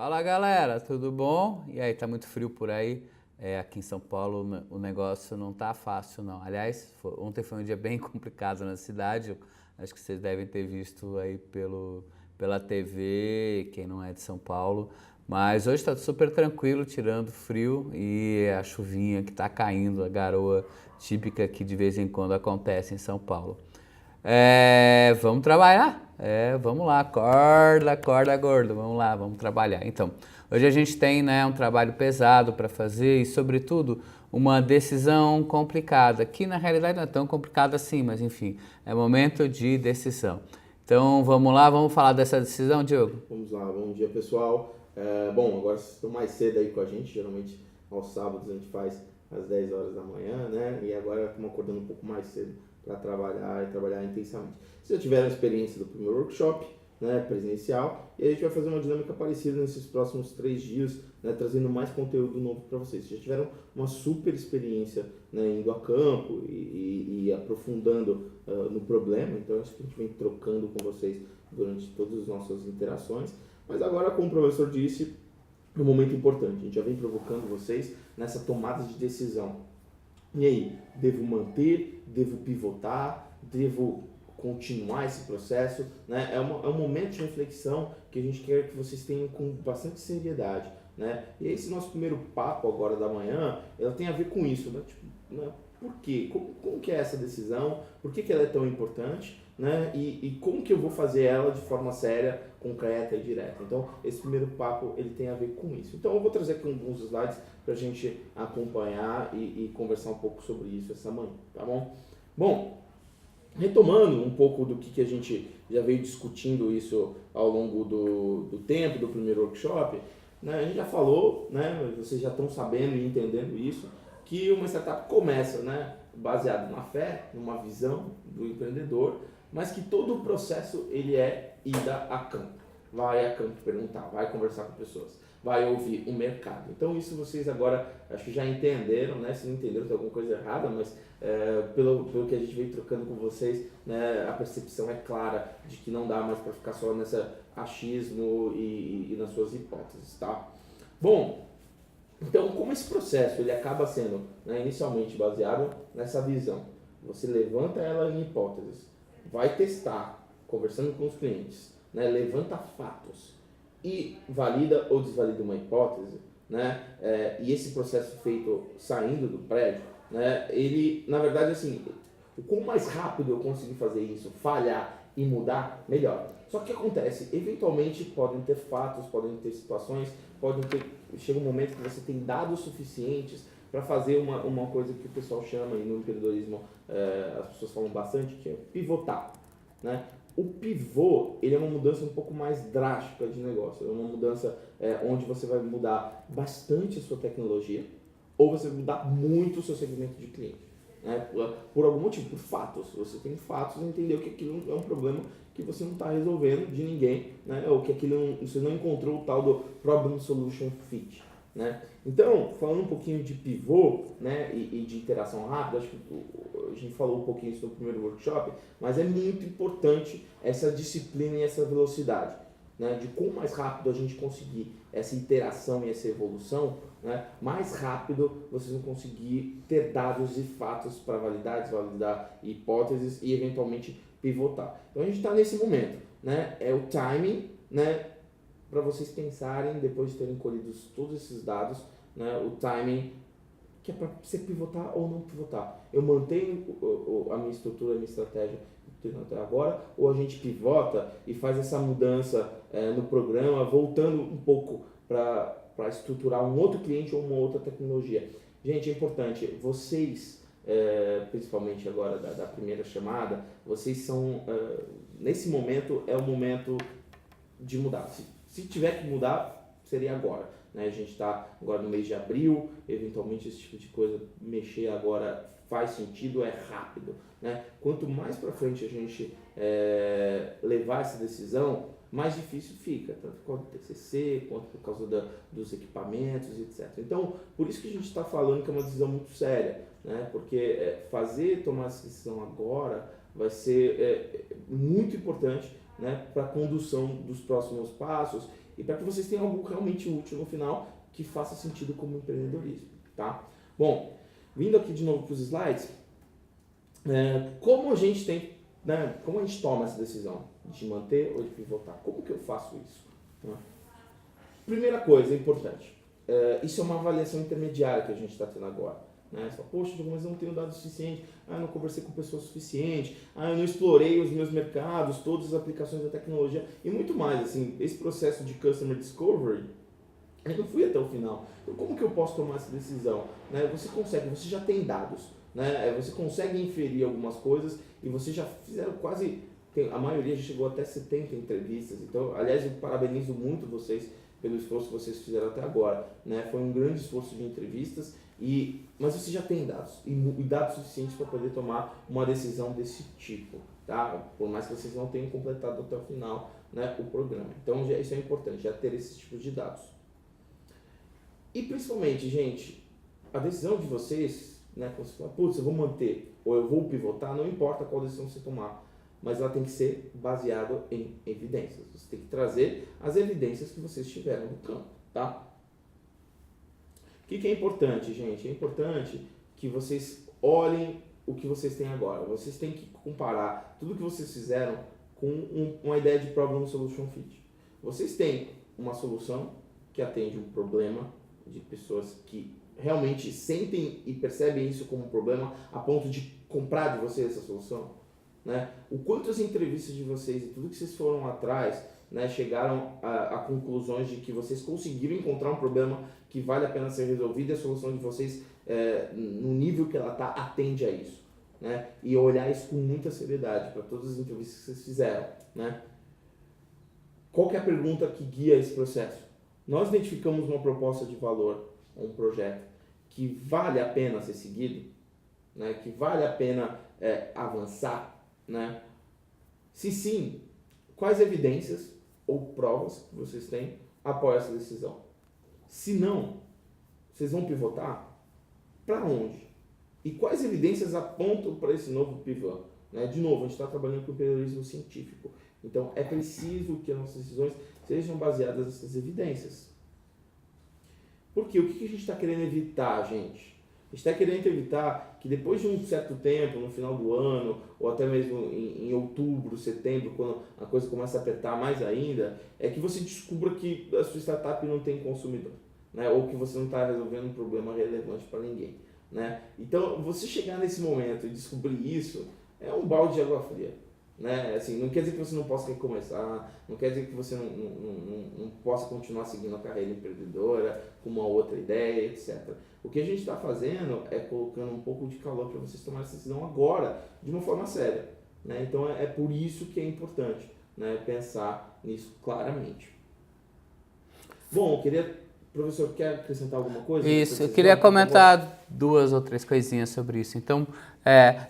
Fala galera, tudo bom? E aí, tá muito frio por aí? Aqui em São Paulo o negócio não tá fácil não. Aliás, ontem foi um dia bem complicado na cidade. Acho que vocês devem ter visto aí pela TV, quem não é de São Paulo. Mas hoje tá super tranquilo, tirando frio e a chuvinha que tá caindo, a garoa típica que de vez em quando acontece em São Paulo. Vamos trabalhar? Vamos lá, acorda, acorda, gordo, vamos lá, vamos trabalhar. Então, hoje a gente tem, né, um trabalho pesado para fazer e, sobretudo, uma decisão complicada, que na realidade não é tão complicada assim, mas enfim, é momento de decisão. Então, vamos lá, vamos falar dessa decisão, Diogo? Vamos lá, bom dia pessoal. Bom, agora vocês estão mais cedo aí com a gente, geralmente aos sábados a gente faz às 10 horas da manhã, né? E agora estamos acordando um pouco mais cedo para trabalhar e trabalhar intensamente. Vocês já tiveram a experiência do primeiro workshop, né, presencial, e a gente vai fazer uma dinâmica parecida nesses próximos 3 dias, né, trazendo mais conteúdo novo para vocês. Vocês já tiveram uma super experiência, né, indo a campo e aprofundando no problema, então acho que a gente vem trocando com vocês durante todas as nossas interações. Mas agora, como o professor disse, é um momento importante. A gente já vem provocando vocês nessa tomada de decisão. E aí, devo manter? Devo pivotar? Devo continuar esse processo? Né? É um momento de reflexão que a gente quer que vocês tenham com bastante seriedade. Né? E esse nosso primeiro papo agora da manhã, ela tem a ver com isso. Né? Tipo, né? Por quê? Como que é essa decisão? Por que ela é tão importante? Né? E como que eu vou fazer ela de forma séria, concreta e direta. Então, esse primeiro papo ele tem a ver com isso. Então, eu vou trazer aqui alguns slides para a gente acompanhar e conversar um pouco sobre isso essa manhã, tá bom? Bom, retomando um pouco do que a gente já veio discutindo isso ao longo do tempo, do primeiro workshop, né? A gente já falou, né? Vocês já estão sabendo e entendendo isso, que uma startup começa, né, baseado na fé, numa visão do empreendedor, mas que todo o processo ele é ida a campo. Vai a campo perguntar, vai conversar com pessoas, vai ouvir o mercado. Então isso vocês agora acho que já entenderam, né? Se não entenderam tem alguma coisa errada, mas pelo que a gente vem trocando com vocês, né, a percepção é clara de que não dá mais para ficar só nessa achismo e nas suas hipóteses, tá? Bom, então como esse processo ele acaba sendo, né, inicialmente baseado nessa visão, você levanta ela em hipóteses, vai testar, conversando com os clientes, né, levanta fatos e valida ou desvalida uma hipótese, né, e esse processo feito saindo do prédio, né, ele, na verdade, assim, o quanto mais rápido eu conseguir fazer isso, falhar e mudar, melhor. Só que o que acontece? Eventualmente podem ter fatos, podem ter situações, chega um momento que você tem dados suficientes para fazer uma coisa que o pessoal chama, e no empreendedorismo as pessoas falam bastante, que é pivotar, né? O pivô, ele é uma mudança um pouco mais drástica de negócio, é uma mudança onde você vai mudar bastante a sua tecnologia ou você vai mudar muito o seu segmento de cliente. Né? Por algum motivo, por fatos. Você tem fatos e entendeu que aquilo é um problema que você não está resolvendo de ninguém, né? Ou que você não encontrou o tal do Problem Solution Fit. Né? Então, falando um pouquinho de pivô, né, e de interação rápida, acho que a gente falou um pouquinho isso no primeiro workshop, mas é muito importante essa disciplina e essa velocidade, né, de quanto mais rápido a gente conseguir essa interação e essa evolução, né, mais rápido vocês vão conseguir ter dados e fatos para validar, desvalidar hipóteses e eventualmente pivotar. Então a gente está nesse momento, né, é o timing, né, para vocês pensarem, depois de terem colhido todos esses dados, né, o timing que é para você pivotar ou não pivotar. Eu mantenho a minha estrutura, a minha estratégia até agora, ou a gente pivota e faz essa mudança no programa, voltando um pouco para estruturar um outro cliente ou uma outra tecnologia. Gente, é importante, vocês, principalmente agora da primeira chamada, vocês são, nesse momento, é o momento de mudar. Se tiver que mudar, seria agora. Né? A gente está agora no mês de abril, eventualmente esse tipo de coisa, mexer agora faz sentido, é rápido. Né? Quanto mais para frente a gente levar essa decisão, mais difícil fica, tanto por causa do TCC, quanto por causa dos equipamentos, etc. Então, por isso que a gente está falando que é uma decisão muito séria, né? Porque tomar essa decisão agora vai ser muito importante, né, para a condução dos próximos passos e para que vocês tenham algo realmente útil no final que faça sentido como empreendedorismo, tá? Bom, vindo aqui de novo para os slides, como a gente tem, né, como a gente toma essa decisão de manter ou de pivotar? Como que eu faço isso? Né? Primeira coisa importante, isso é uma avaliação intermediária que a gente está tendo agora. Né? Você fala, poxa, mas eu não tenho dados suficientes, eu não conversei com pessoas suficientes, eu não explorei os meus mercados, todas as aplicações da tecnologia e muito mais. Assim, esse processo de Customer Discovery, eu não fui até o final. Então, como que eu posso tomar essa decisão? Né? Você já tem dados, né? Você consegue inferir algumas coisas e você já fizeram quase, a maioria já chegou até 70 entrevistas. Então, aliás, eu parabenizo muito vocês pelo esforço que vocês fizeram até agora. Né? Foi um grande esforço de entrevistas, mas você já tem dados, e dados suficientes para poder tomar uma decisão desse tipo, tá? Por mais que vocês não tenham completado até o final, né, o programa. Então, isso é importante, já ter esses tipos de dados. E principalmente, gente, a decisão de vocês, né, quando você fala, putz, eu vou manter ou eu vou pivotar, não importa qual decisão você tomar, mas ela tem que ser baseada em evidências. Você tem que trazer as evidências que vocês tiveram no campo, tá? O que é importante, gente? É importante que vocês olhem o que vocês têm agora. Vocês têm que comparar tudo que vocês fizeram com uma ideia de Problem Solution Fit. Vocês têm uma solução que atende um problema de pessoas que realmente sentem e percebem isso como um problema a ponto de comprar de vocês essa solução? Né? O quanto as entrevistas de vocês e tudo que vocês foram atrás, né, chegaram a conclusões de que vocês conseguiram encontrar um problema que vale a pena ser resolvido e a solução de vocês, no nível que ela está, atende a isso. Né? E olhar isso com muita seriedade para todas as entrevistas que vocês fizeram. Né? Qual que é a pergunta que guia esse processo? Nós identificamos uma proposta de valor, um projeto que vale a pena ser seguido, né? Que vale a pena avançar, né? Se sim, quais evidências ou provas que vocês têm apoiam essa decisão? Se não, vocês vão pivotar? Para onde? E quais evidências apontam para esse novo pivô? Né? De novo, a gente está trabalhando com empreendedorismo científico. Então, é preciso que as nossas decisões sejam baseadas nessas evidências. Por quê? O que a gente está querendo evitar, gente? A gente está querendo evitar que depois de um certo tempo, no final do ano, ou até mesmo em outubro, setembro, quando a coisa começa a apertar mais ainda, é que você descubra que a sua startup não tem consumidor, né? Ou que você não está resolvendo um problema relevante para ninguém. Né? Então, você chegar nesse momento e descobrir isso é um balde de água fria. Né? Assim, não quer dizer que você não possa recomeçar, não quer dizer que você não possa continuar seguindo a carreira empreendedora com uma outra ideia, etc. O que a gente está fazendo é colocando um pouco de calor para vocês tomarem essa decisão agora, de uma forma séria. Né? Então, é por isso que é importante, né, pensar nisso claramente. Bom, professor, quer acrescentar alguma coisa? Isso, eu queria comentar 2 ou 3 coisinhas sobre isso. Então,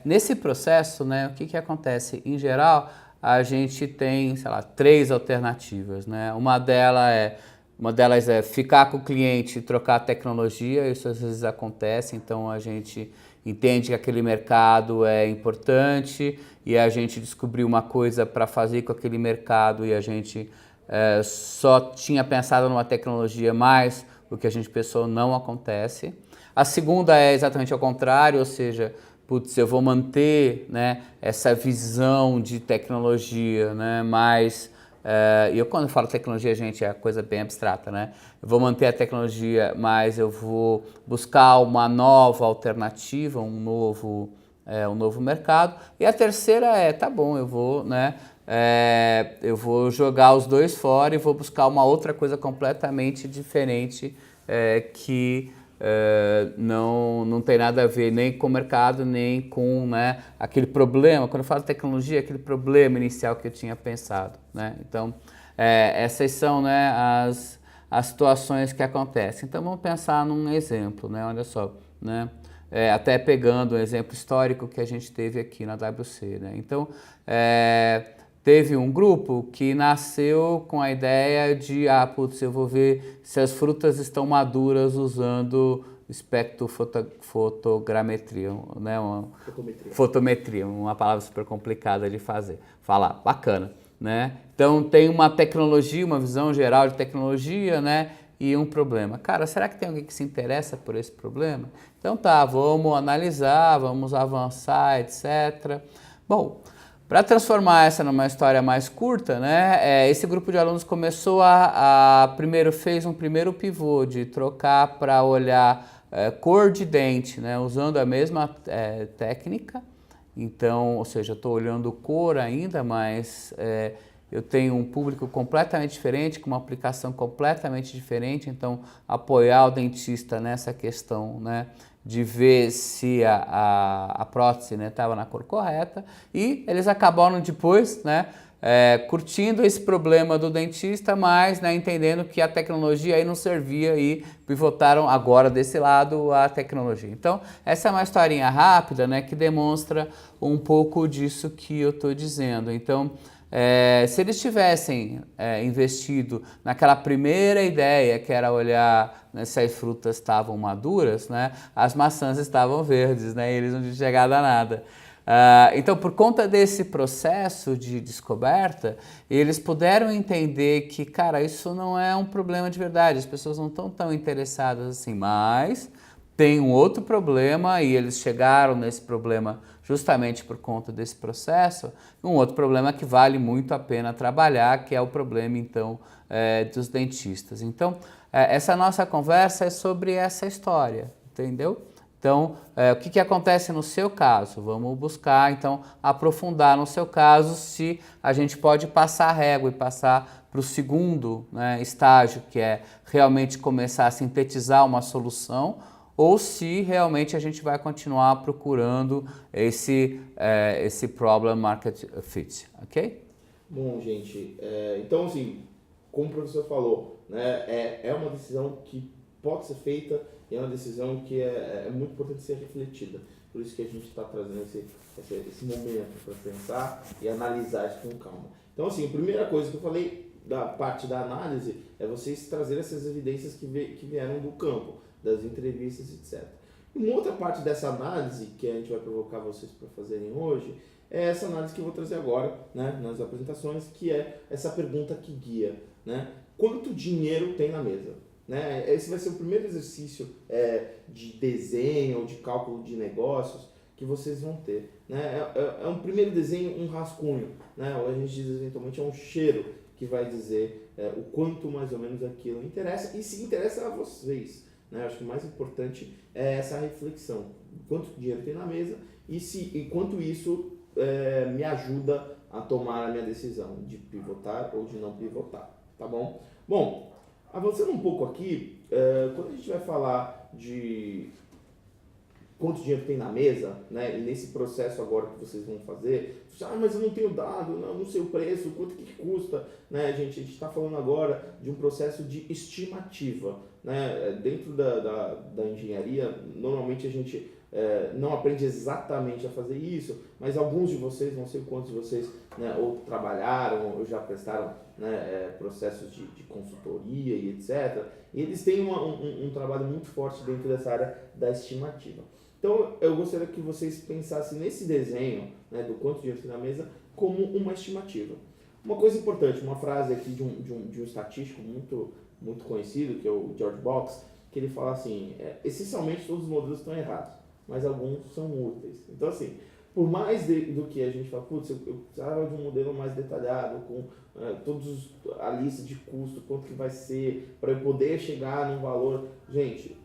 nesse processo, né, o que acontece? Em geral, a gente tem, sei lá, 3 alternativas. Né? Uma delas é ficar com o cliente e trocar a tecnologia, isso às vezes acontece, então a gente entende que aquele mercado é importante e a gente descobriu uma coisa para fazer com aquele mercado e a gente só tinha pensado numa tecnologia, mas o que a gente pensou não acontece. A segunda é exatamente ao contrário, ou seja, putz, eu vou manter, né, essa visão de tecnologia, né, mas e eu quando falo tecnologia, gente, é coisa bem abstrata, né? Eu vou manter a tecnologia, mas eu vou buscar uma nova alternativa, um novo mercado. E a terceira tá bom, eu vou, né, eu vou jogar os 2 fora e vou buscar uma outra coisa completamente diferente que não tem nada a ver nem com o mercado, nem com, né, aquele problema. Quando eu falo tecnologia, aquele problema inicial que eu tinha pensado. Né? Então, essas são, né, as situações que acontecem. Então, vamos pensar num exemplo. Né? Olha só, né? Até pegando um exemplo histórico que a gente teve aqui na WC. Né? Então, teve um grupo que nasceu com a ideia de, putz, eu vou ver se as frutas estão maduras usando espectrofotogrametria, né? Fotometria, uma palavra super complicada de falar. Bacana. né? Então tem uma tecnologia, uma visão geral de tecnologia, né? E um problema. Cara, será que tem alguém que se interessa por esse problema? Então tá, vamos analisar, vamos avançar, etc. Bom, para transformar essa numa história mais curta, né? Esse grupo de alunos começou primeiro fez um primeiro pivô de trocar para olhar cor de dente, né? Usando a mesma técnica. Então, ou seja, eu estou olhando cor ainda, mas eu tenho um público completamente diferente, com uma aplicação completamente diferente, então apoiar o dentista nessa questão, né, de ver se a prótese estava na cor correta, e eles acabaram depois, né, curtindo esse problema do dentista, mas entendendo que a tecnologia aí não servia e pivotaram agora desse lado a tecnologia. Então, essa é uma historinha rápida, né, que demonstra um pouco disso que eu estou dizendo. Então, se eles tivessem investido naquela primeira ideia, que era olhar, né, se as frutas estavam maduras, né, as maçãs estavam verdes, né, e eles não tinham chegado a nada. Então, por conta desse processo de descoberta, eles puderam entender que, cara, isso não é um problema de verdade, as pessoas não estão tão interessadas assim, mas tem um outro problema, e eles chegaram nesse problema justamente por conta desse processo, um outro problema que vale muito a pena trabalhar, que é o problema, então, dos dentistas. Então, essa nossa conversa é sobre essa história, entendeu? Então, o que acontece no seu caso? Vamos buscar, então, aprofundar no seu caso se a gente pode passar a régua e passar para o segundo, né, estágio, que é realmente começar a sintetizar uma solução, ou se realmente a gente vai continuar procurando esse problem market fit, ok? Bom, gente, então assim, como o professor falou, né, é uma decisão que pode ser feita e é uma decisão que é muito importante ser refletida. Por isso que a gente está trazendo esse momento para pensar e analisar isso com calma. Então, assim, a primeira coisa que eu falei da parte da análise é vocês trazerem essas evidências que vieram do campo, das entrevistas, etc. E uma outra parte dessa análise que a gente vai provocar vocês para fazerem hoje é essa análise que eu vou trazer agora, né, nas apresentações, que é essa pergunta que guia, né? Quanto dinheiro tem na mesa? Né? Esse vai ser o primeiro exercício de desenho ou de cálculo de negócios que vocês vão ter. Né? É um primeiro desenho, um rascunho, né? Ou a gente diz eventualmente é um cheiro que vai dizer o quanto mais ou menos aquilo interessa e se interessa a vocês. Né? Acho que o mais importante é essa reflexão. Quanto dinheiro tem na mesa e quanto isso me ajuda a tomar a minha decisão de pivotar ou de não pivotar. Tá bom? Bom, avançando um pouco aqui, quando a gente vai falar de quanto dinheiro tem na mesa, né, e nesse processo agora que vocês vão fazer, mas eu não tenho dado, não sei o preço, quanto que custa, né, a gente está falando agora de um processo de estimativa, né, dentro da engenharia, normalmente a gente não aprende exatamente a fazer isso, mas alguns de vocês, não sei quantos de vocês, né, ou trabalharam, ou já prestaram, né, processos de consultoria e etc. E eles têm um trabalho muito forte dentro dessa área da estimativa. Então, eu gostaria que vocês pensassem nesse desenho, né, do quanto dinheiro tem na mesa, como uma estimativa. Uma coisa importante, uma frase aqui de um estatístico muito, muito conhecido, que é o George Box, que ele fala assim, essencialmente todos os modelos estão errados, mas alguns são úteis. Então, assim, por mais do que a gente fala, putz, eu precisava de um modelo mais detalhado, com a lista de custo, quanto que vai ser, para eu poder chegar num valor. Gente,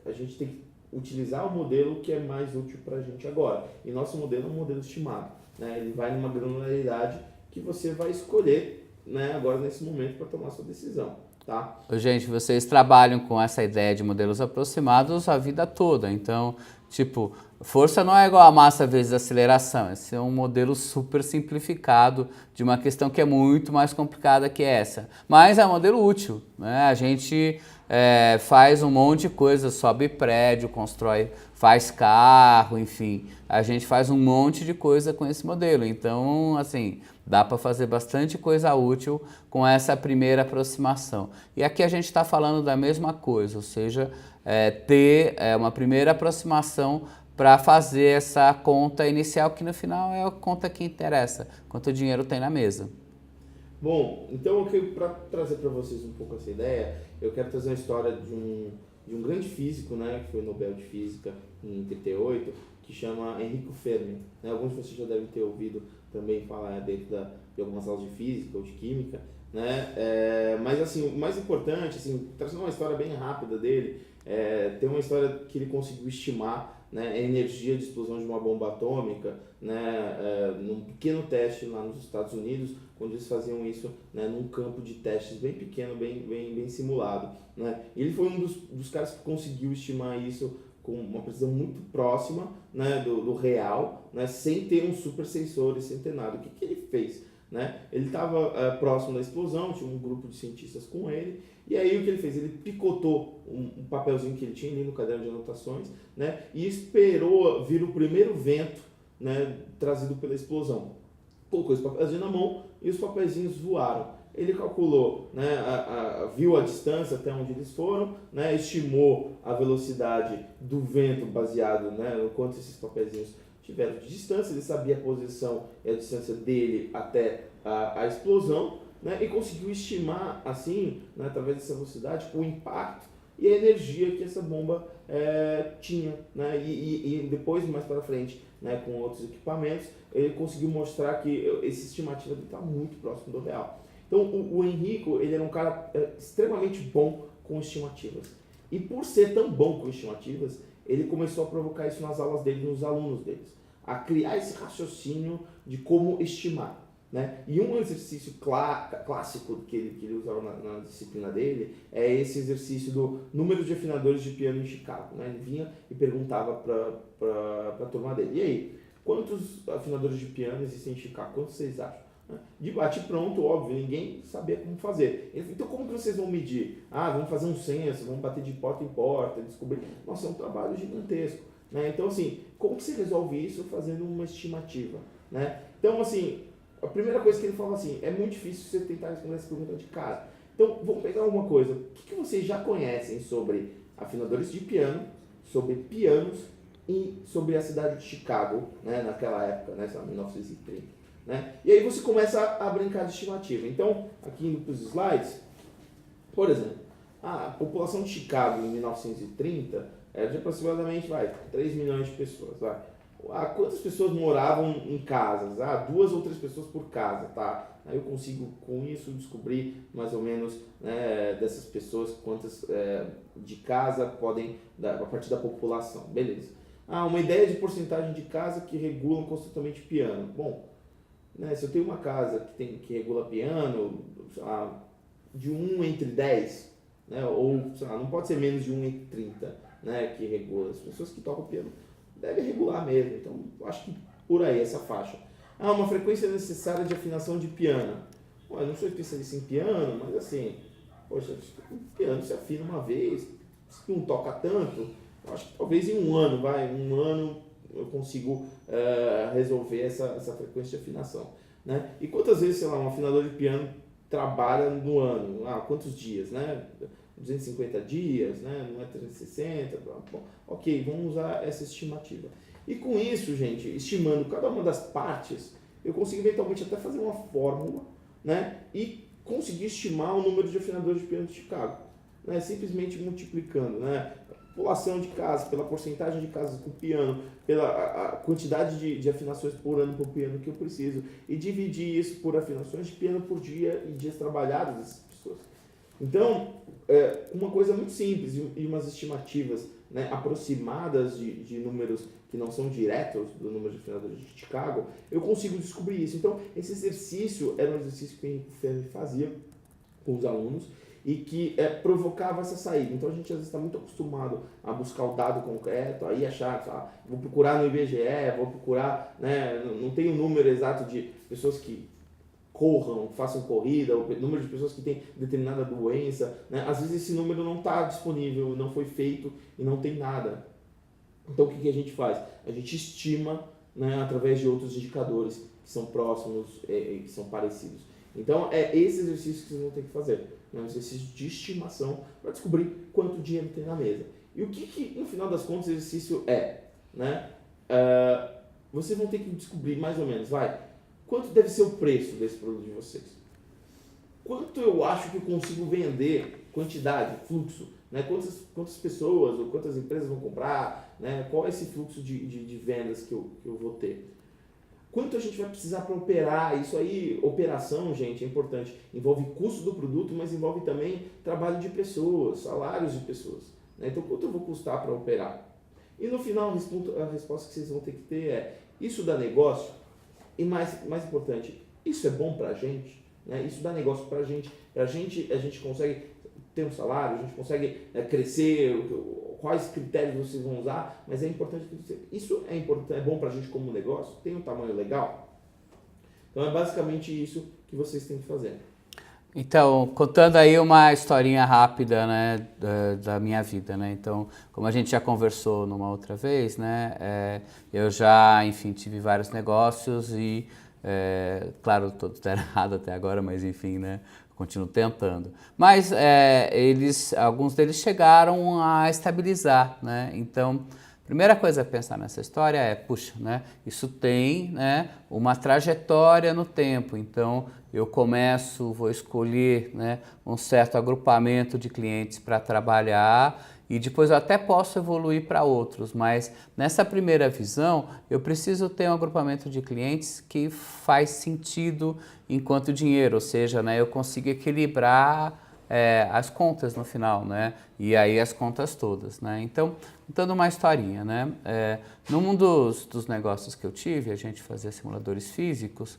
a gente tem que utilizar o modelo que é mais útil para a gente agora. E nosso modelo é um modelo estimado. Né? Ele vai numa granularidade que você vai escolher, né, agora nesse momento para tomar sua decisão. Tá? Gente, vocês trabalham com essa ideia de modelos aproximados a vida toda, então, tipo, força não é igual a massa vezes aceleração, esse é um modelo super simplificado de uma questão que é muito mais complicada que essa, mas é um modelo útil, né? A gente faz um monte de coisa, sobe prédio, constrói, faz carro, enfim, a gente faz um monte de coisa com esse modelo, então, assim, dá para fazer bastante coisa útil com essa primeira aproximação. E aqui a gente está falando da mesma coisa, ou seja, ter uma primeira aproximação para fazer essa conta inicial, que no final é a conta que interessa, quanto dinheiro tem na mesa. Bom, então para trazer para vocês um pouco essa ideia, eu quero trazer uma história de um grande físico, né, que foi Nobel de Física em 38, que chama Enrico Fermi. Né? Alguns de vocês já devem ter ouvido também falar dentro de algumas aulas de física ou de química, né? Mas assim, o mais importante, assim, trazendo uma história bem rápida dele, tem uma história que ele conseguiu estimar, né, a energia de explosão de uma bomba atômica, né, num pequeno teste lá nos Estados Unidos, quando eles faziam isso, né, num campo de testes bem pequeno, bem simulado. Né? E ele foi um dos caras que conseguiu estimar isso com uma precisão muito próxima, né, do real, né, sem ter um super sensor e sem ter nada. O que ele fez? Né? Ele estava próximo da explosão, tinha um grupo de cientistas com ele, e aí o que ele fez? Ele picotou um papelzinho que ele tinha ali no caderno de anotações, né, e esperou vir o primeiro vento, né, trazido pela explosão. Colocou esse papelzinho na mão e os papeizinhos voaram. Ele calculou, né, viu a distância até onde eles foram, né, estimou a velocidade do vento baseado, né, no quanto esses papeizinhos tiveram de distância, ele sabia a posição e a distância dele até a explosão, né, e conseguiu estimar, assim, né, através dessa velocidade, o impacto e a energia que essa bomba tinha. Né, e depois, mais para frente, né, com outros equipamentos, ele conseguiu mostrar que essa estimativa está muito próximo do real. Então, o Enrico, ele era um cara extremamente bom com estimativas. E por ser tão bom com estimativas, ele começou a provocar isso nas aulas dele, nos alunos deles, a criar esse raciocínio de como estimar. Né? E um exercício clássico que ele usava na disciplina dele é esse exercício do número de afinadores de piano em Chicago. Né? Ele vinha e perguntava para a turma dele: e aí, quantos afinadores de piano existem em Chicago? Quantos vocês acham? De bate pronto, óbvio, ninguém sabia como fazer. Ele falou: então como que vocês vão medir? Vamos fazer um censo, vamos bater de porta em porta, descobrir. Nossa, é um trabalho gigantesco. Né? Então, assim, como que você resolve isso fazendo uma estimativa? Né? Então, assim, a primeira coisa que ele fala assim, é muito difícil você tentar responder essa pergunta de cara. Então, vamos pegar uma coisa. O que vocês já conhecem sobre afinadores de piano, sobre pianos e sobre a cidade de Chicago, né, naquela época, né, 1930? Né? E aí você começa a brincar de estimativa. Então, aqui indo para os slides, por exemplo, a população de Chicago em 1930 era de aproximadamente 3 milhões de pessoas. Quantas pessoas moravam em casas? 2 ou 3 pessoas por casa. Tá? Aí eu consigo, com isso, descobrir mais ou menos, né, dessas pessoas quantas de casa podem, a partir da população. Beleza. Uma ideia de porcentagem de casa que regulam constantemente piano. Bom, né, se eu tenho uma casa que regula piano, sei lá, de 1 entre 10, né, ou sei lá, não pode ser menos de 1 entre 30, né, que regula. As pessoas que tocam piano devem regular mesmo. Então, eu acho que por aí, essa faixa. Uma frequência necessária de afinação de piano. Bom, eu não sou especialista em piano, mas assim, poxa, o piano se afina uma vez, se não toca tanto, eu acho que talvez em um ano eu consigo resolver essa frequência de afinação. Né? E quantas vezes, sei lá, um afinador de piano trabalha no ano? Quantos dias? Né? 250 dias, né? Não é 360? Bom, ok, vamos usar essa estimativa. E com isso, gente, estimando cada uma das partes, eu consigo eventualmente até fazer uma fórmula, né? E conseguir estimar o número de afinadores de piano de Chicago. Né? Simplesmente multiplicando, né? População de casas, pela porcentagem de casas com piano, pela a quantidade de afinações por ano por piano que eu preciso, e dividir isso por afinações de piano por dia e dias trabalhados dessas pessoas. Então, uma coisa muito simples e umas estimativas, né, aproximadas de números que não são diretos do número de afinadores de Chicago, eu consigo descobrir isso. Então, esse exercício era um exercício que o Fermi fazia com os alunos, e que provocava essa saída. Então a gente às vezes está muito acostumado a buscar o dado concreto, aí achar, vou procurar no IBGE, vou procurar, né, não tem o número exato de pessoas que corram, façam corrida, o número de pessoas que têm determinada doença, né? Às vezes esse número não está disponível, não foi feito e não tem nada. Então o que a gente faz? A gente estima, né, através de outros indicadores que são próximos, que são parecidos. Então é esse exercício que vocês vão ter que fazer, né? Um exercício de estimação para descobrir quanto dinheiro tem na mesa. E o que no final das contas, o exercício é? Né? Vocês vão ter que descobrir mais ou menos, quanto deve ser o preço desse produto de vocês? quanto eu acho que eu consigo vender, quantidade, fluxo, né? Quantas pessoas ou quantas empresas vão comprar, né? Qual é esse fluxo de vendas que eu vou ter? Quanto a gente vai precisar para operar? Isso aí, operação, gente, é importante. Envolve custo do produto, mas envolve também trabalho de pessoas, salários de pessoas. Né? Então, quanto eu vou custar para operar? E no final, a resposta que vocês vão ter que ter é: isso dá negócio? E mais importante, isso é bom para a gente? Né? Isso dá negócio para a gente? A gente consegue ter um salário, a gente consegue crescer, quais critérios vocês vão usar, mas é importante que isso é importante, é bom para a gente como negócio, tem um tamanho legal. Então é basicamente isso que vocês têm que fazer. Então, contando aí uma historinha rápida, né, da minha vida, né? Então, como a gente já conversou numa outra vez, né, eu já, enfim, tive vários negócios e, claro, tudo está errado até agora, mas enfim, né, continuo tentando. Mas alguns deles chegaram a estabilizar, né? Então, a primeira coisa a pensar nessa história é, puxa, né, isso tem, né, uma trajetória no tempo, então eu vou escolher, né, um certo agrupamento de clientes para trabalhar e depois eu até posso evoluir para outros, mas nessa primeira visão eu preciso ter um agrupamento de clientes que faz sentido enquanto dinheiro, ou seja, né, eu consigo equilibrar as contas no final, né? E aí as contas todas, né? Então, contando uma historinha, né? Num dos negócios que eu tive, a gente fazia simuladores físicos,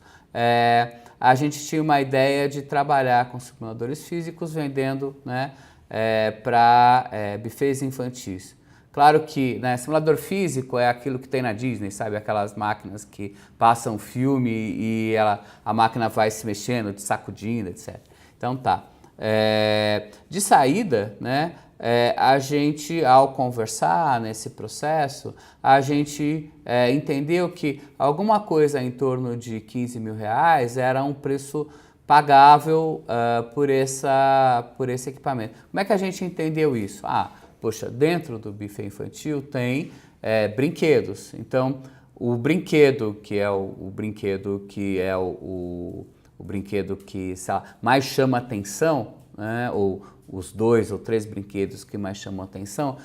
a gente tinha uma ideia de trabalhar com simuladores físicos vendendo, né, para buffets infantis. Claro que, né, simulador físico é aquilo que tem na Disney, sabe? Aquelas máquinas que passam filme e a máquina vai se mexendo, te sacudindo, etc. Então tá. De saída, né, a gente, ao conversar nesse processo, a gente entendeu que alguma coisa em torno de 15 mil reais era um preço pagável por esse equipamento. Como é que a gente entendeu isso? Poxa, dentro do buffet infantil tem brinquedos. Então, o brinquedo que é o brinquedo que, sei lá, mais chama atenção, né, ou os 2 ou 3 brinquedos que mais chamam atenção,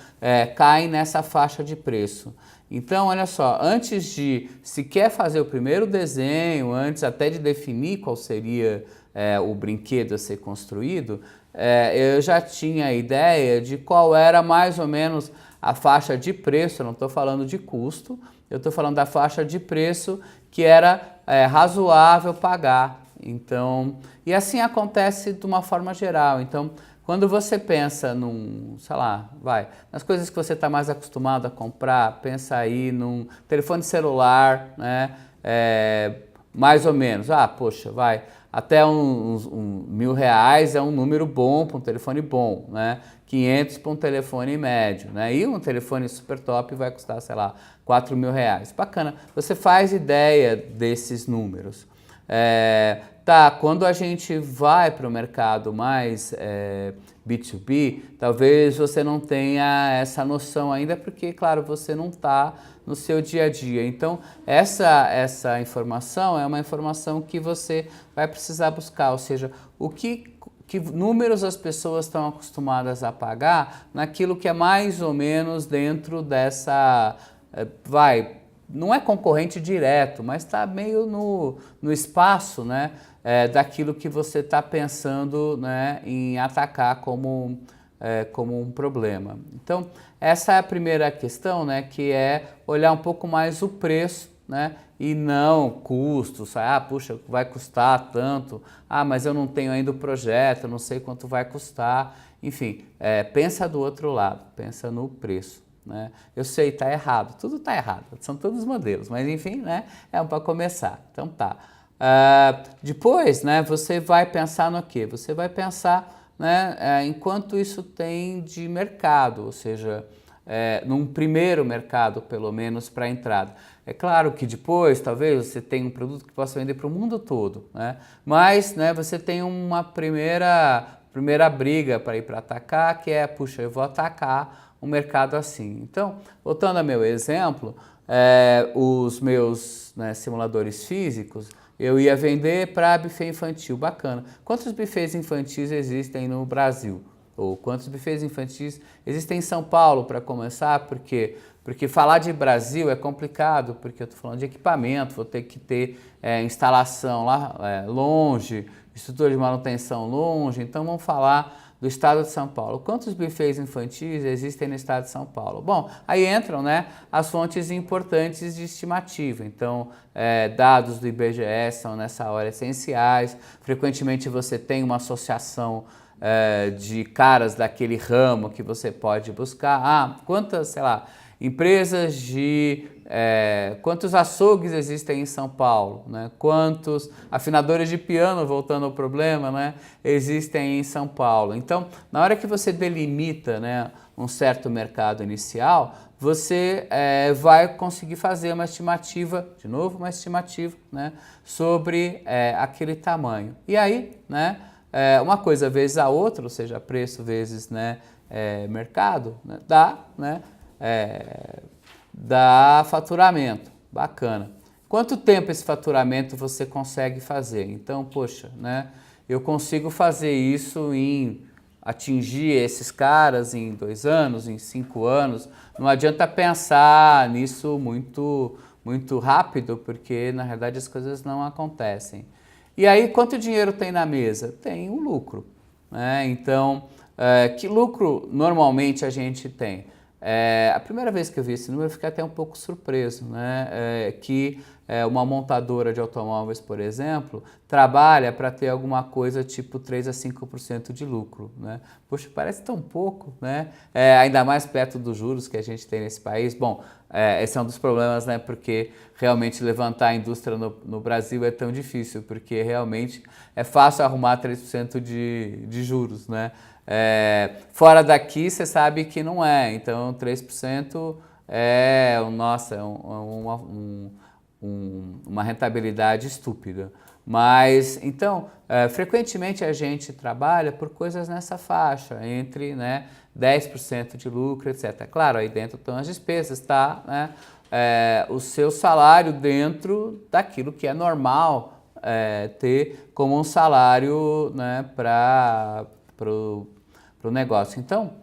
caem nessa faixa de preço. Então, olha só, antes de sequer fazer o primeiro desenho, antes até de definir qual seria o brinquedo a ser construído, eu já tinha a ideia de qual era mais ou menos a faixa de preço. Eu não estou falando de custo, eu estou falando da faixa de preço que era razoável pagar. Então, e assim acontece de uma forma geral. Então, quando você pensa nas coisas que você está mais acostumado a comprar, pensa aí num telefone celular, né? Mais ou menos, poxa, até uns R$1.000 é um número bom para um telefone bom, né? 500 para um telefone médio, né? E um telefone super top vai custar, sei lá, R$4.000. Bacana, você faz ideia desses números. Quando a gente vai para o mercado mais B2B, talvez você não tenha essa noção ainda, porque, claro, você não está no seu dia a dia. Então, essa informação é uma informação que você vai precisar buscar, ou seja, que números as pessoas estão acostumadas a pagar naquilo que é mais ou menos dentro dessa, não é concorrente direto, mas está meio no espaço, né, daquilo que você está pensando, né, em atacar como um problema. Então, essa é a primeira questão, né, que é olhar um pouco mais o preço, né, e não custos. Puxa, vai custar tanto, mas eu não tenho ainda o projeto, eu não sei quanto vai custar. Enfim, pensa do outro lado, pensa no preço. Né? Eu sei, está errado, tudo está errado, são todos modelos, mas enfim, né, para começar. Então tá. Depois, né, você vai pensar no quê? Você vai pensar, né, em quanto isso tem de mercado, ou seja, num primeiro mercado, pelo menos, para a entrada. É claro que depois, talvez, você tenha um produto que possa vender para o mundo todo, né? Mas, né, você tem uma primeira briga para ir para atacar, que é, puxa, eu vou atacar um mercado assim. Então, voltando ao meu exemplo, os meus, né, simuladores físicos, eu ia vender para buffet infantil, bacana. Quantos buffets infantis existem no Brasil? Ou quantos buffets infantis existem em São Paulo, para começar? Porque falar de Brasil é complicado, porque eu estou falando de equipamento, vou ter que ter instalação lá longe, estrutura de manutenção longe, então vamos falar do estado de São Paulo. Quantos buffets infantis existem no estado de São Paulo? Bom, aí entram, né, as fontes importantes de estimativa. Então, dados do IBGE são nessa hora essenciais. Frequentemente você tem uma associação de caras daquele ramo que você pode buscar. Quantas, sei lá, empresas quantos açougues existem em São Paulo, né? Quantos afinadores de piano, voltando ao problema, né, existem em São Paulo. Então, na hora que você delimita, né, um certo mercado inicial, você vai conseguir fazer uma estimativa, de novo, uma estimativa, né, sobre aquele tamanho. E aí, né, uma coisa vezes a outra, ou seja, preço vezes, né, mercado, né, dá faturamento. Bacana. Quanto tempo esse faturamento você consegue fazer? Então, poxa, né, eu consigo fazer isso atingir esses caras em 2 anos, em 5 anos. Não adianta pensar nisso muito rápido, porque na realidade as coisas não acontecem. E aí, quanto dinheiro tem na mesa? Tem um lucro, né? Então, que lucro normalmente a gente tem? A primeira vez que eu vi esse número eu fiquei até um pouco surpreso, né? Que uma montadora de automóveis, por exemplo, trabalha para ter alguma coisa tipo 3 a 5% de lucro, né? Poxa, parece tão pouco, né? Ainda mais perto dos juros que a gente tem nesse país. Bom, esse é um dos problemas, né? Porque realmente levantar a indústria no Brasil é tão difícil, porque realmente é fácil arrumar 3% de juros, né? Fora daqui você sabe que não é, então 3% uma rentabilidade estúpida. Mas, então, frequentemente a gente trabalha por coisas nessa faixa, entre, né, 10% de lucro, etc. Claro, aí dentro estão as despesas, tá? Né? O seu salário dentro daquilo que é normal ter como um salário, né, para o negócio. Então,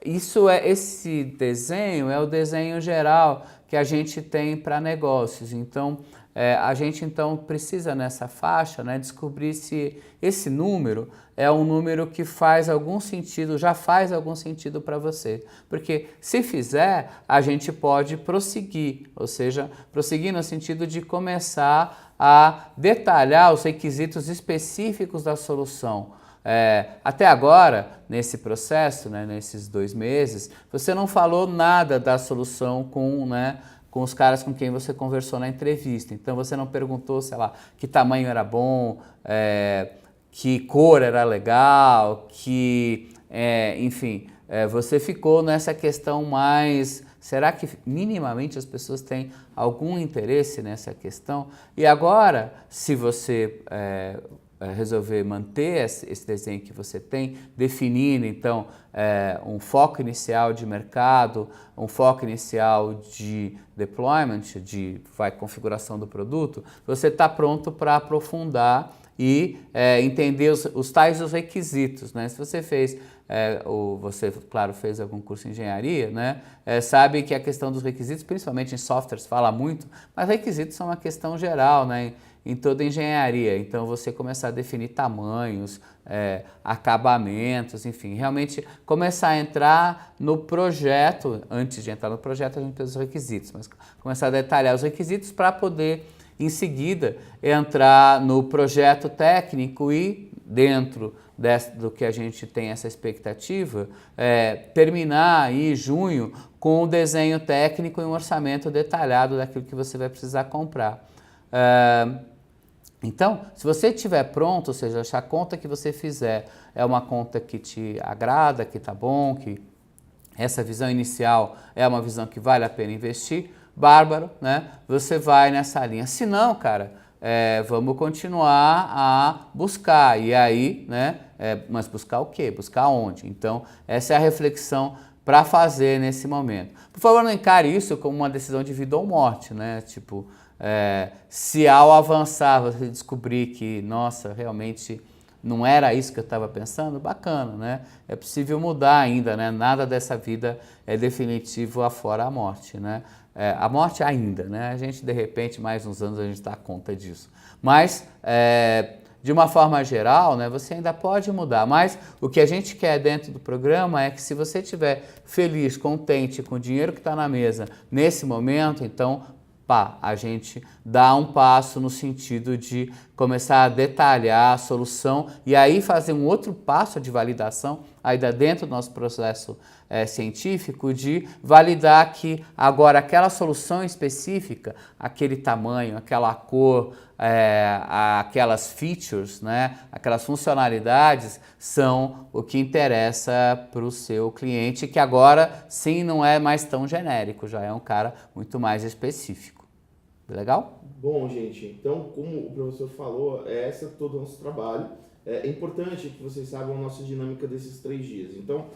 esse desenho é o desenho geral que a gente tem para negócios. Então, a gente então precisa nessa faixa, né, descobrir se esse número é um número que faz algum sentido, já faz algum sentido para você. Porque se fizer, a gente pode prosseguir, ou seja, prosseguir no sentido de começar a detalhar os requisitos específicos da solução. Até agora, nesse processo, né, nesses 2 meses, você não falou nada da solução com os caras com quem você conversou na entrevista. Então você não perguntou, sei lá, que tamanho era bom, que cor era legal, enfim, você ficou nessa questão mais... Será que minimamente as pessoas têm algum interesse nessa questão? E agora, se você resolver manter esse desenho que você tem, definindo então um foco inicial de mercado, um foco inicial de deployment, de configuração do produto, você está pronto para aprofundar e entender os tais requisitos, né? Se você fez, ou você, claro, fez algum curso de engenharia, né? Sabe que a questão dos requisitos, principalmente em softwares, fala muito, mas requisitos são uma questão geral, né? Em toda engenharia. Então você começar a definir tamanhos, acabamentos, enfim, realmente começar a entrar no projeto. Antes de entrar no projeto a gente tem os requisitos, mas começar a detalhar os requisitos para poder em seguida entrar no projeto técnico e dentro do que a gente tem essa expectativa, terminar aí junho com o desenho técnico e um orçamento detalhado daquilo que você vai precisar comprar. Então, se você estiver pronto, ou seja, se a conta que você fizer é uma conta que te agrada, que tá bom, que essa visão inicial é uma visão que vale a pena investir, bárbaro, né? Você vai nessa linha. Se não, cara, vamos continuar a buscar. E aí, né? Mas buscar o quê? Buscar onde? Então, essa é a reflexão para fazer nesse momento. Por favor, não encare isso como uma decisão de vida ou morte, né? Tipo, Se ao avançar você descobrir que, nossa, realmente não era isso que eu estava pensando, bacana, né? É possível mudar ainda, né? Nada dessa vida é definitivo afora a morte, né? A morte ainda, né? A gente, de repente, mais uns anos a gente dá conta disso. Mas, de uma forma geral, né, você ainda pode mudar, mas o que a gente quer dentro do programa é que se você estiver feliz, contente com o dinheiro que está na mesa nesse momento, então a gente dá um passo no sentido de começar a detalhar a solução e aí fazer um outro passo de validação, ainda dentro do nosso processo científico, de validar que agora aquela solução específica, aquele tamanho, aquela cor, aquelas features, né, aquelas funcionalidades são o que interessa para o seu cliente, que agora sim não é mais tão genérico, já é um cara muito mais específico. Legal? Bom, gente, então, como o professor falou, esse é todo o nosso trabalho. É importante que vocês saibam a nossa dinâmica desses 3 dias. Então,